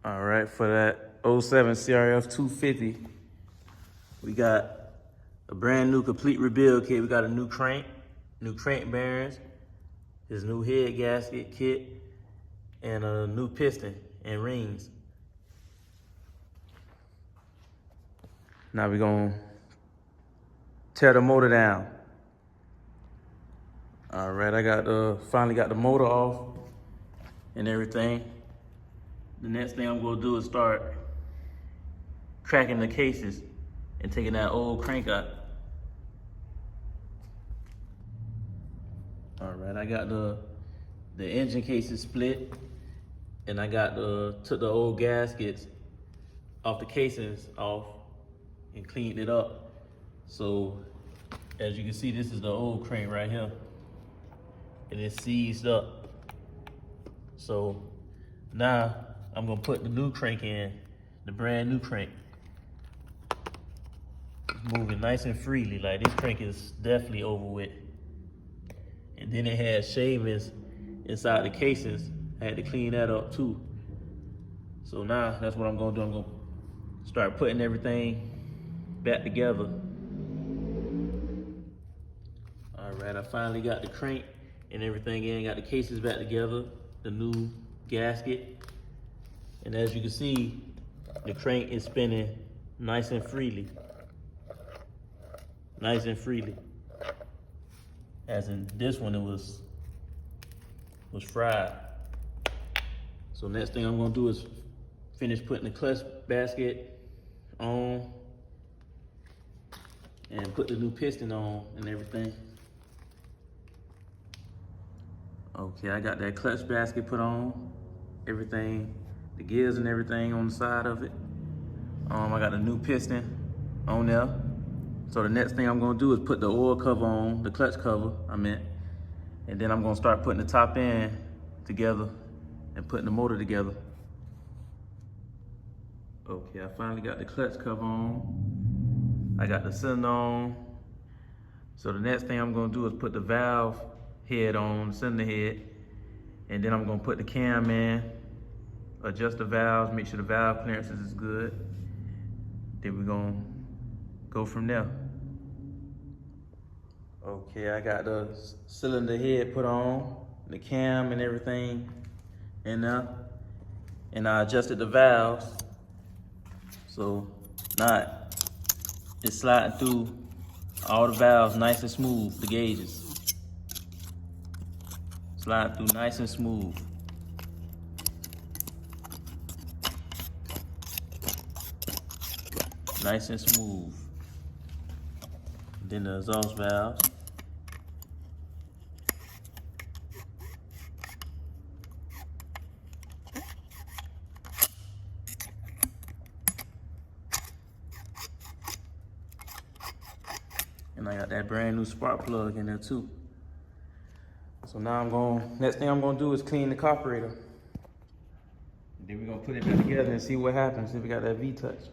All right, for that '07 crf250, we got a brand new complete rebuild kit. We got a new crank bearings, his new head gasket kit, and a new piston and rings. Now we're gonna tear the motor down. All right, I finally got the motor off and everything. The next thing I'm gonna do is start cracking the cases and taking that old crank out. All right, I got the engine cases split, and I took the old gaskets off the casings off and cleaned it up. So as you can see, this is the old crank right here, and it's seized up. So now I'm gonna put the new crank in, the brand new crank. Moving nice and freely, like this crank is definitely over with. And then it had shavings inside the cases. I had to clean that up too. So now that's what I'm gonna do. I'm gonna start putting everything back together. All right, I finally got the crank and everything in, got the cases back together, the new gasket. And as you can see, the crank is spinning nice and freely. Nice and freely. As in this one, it was fried. So next thing I'm gonna do is finish putting the clutch basket on and put the new piston on and everything. Okay, I got that clutch basket put on, everything, the gears and everything on the side of it. I got a new piston on there. So the next thing I'm gonna do is put the oil cover on, the clutch cover, and then I'm gonna start putting the top end together and putting the motor together. Okay, I finally got the clutch cover on. I got the cylinder on. So the next thing I'm gonna do is put the valve head on, the cylinder head, and then I'm gonna put the cam in, adjust the valves, make sure the valve clearances is good. Then we're gonna go from there. Okay, I got the cylinder head put on, the cam and everything in there, and I adjusted the valves. So now it's sliding through all the valves nice and smooth, the gauges. Sliding through nice and smooth. Nice and smooth. Then the exhaust valves. And I got that brand new spark plug in there too. So now next thing I'm gonna do is clean the carburetor. Then we're gonna put it back together and see what happens if we got that V-touch.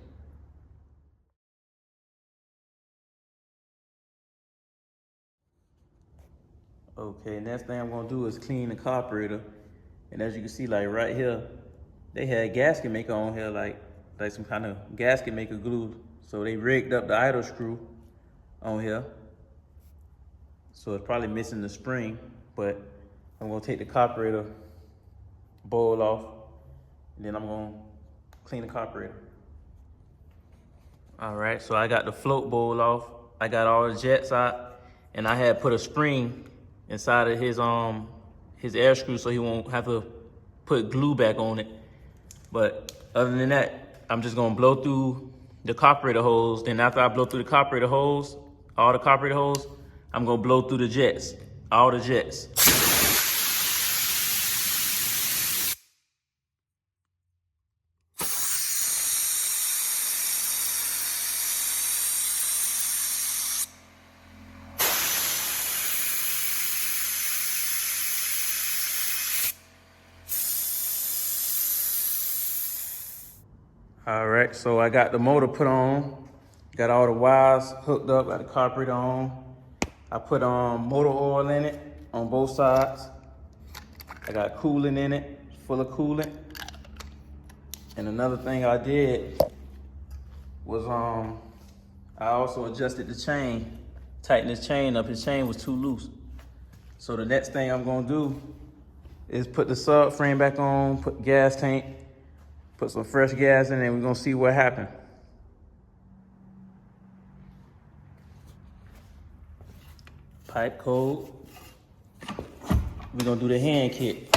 Okay, next thing I'm gonna do is clean the carburetor. And as you can see, like right here, they had gasket maker on here, like some kind of gasket maker glue. So they rigged up the idle screw on here. So it's probably missing the spring, but I'm gonna take the carburetor bowl off, and then I'm gonna clean the carburetor. All right, so I got the float bowl off. I got all the jets out, and I had put a spring inside of his air screw so he won't have to put glue back on it. But other than that, I'm just gonna blow through the carburetor hose. Then after I blow through the carburetor hose, all the carburetor hose, I'm gonna blow through the jets, all the jets. All right, so I got the motor put on, got all the wires hooked up, got the carburetor on. I put motor oil in it on both sides. I got coolant in it, full of coolant. And another thing I did was I also adjusted the chain, tightened his chain up. His chain was too loose. So the next thing I'm gonna do is put the subframe back on, put the gas tank, put some fresh gas in, and we're gonna see what happens. Pipe code. We're gonna do the hand kick.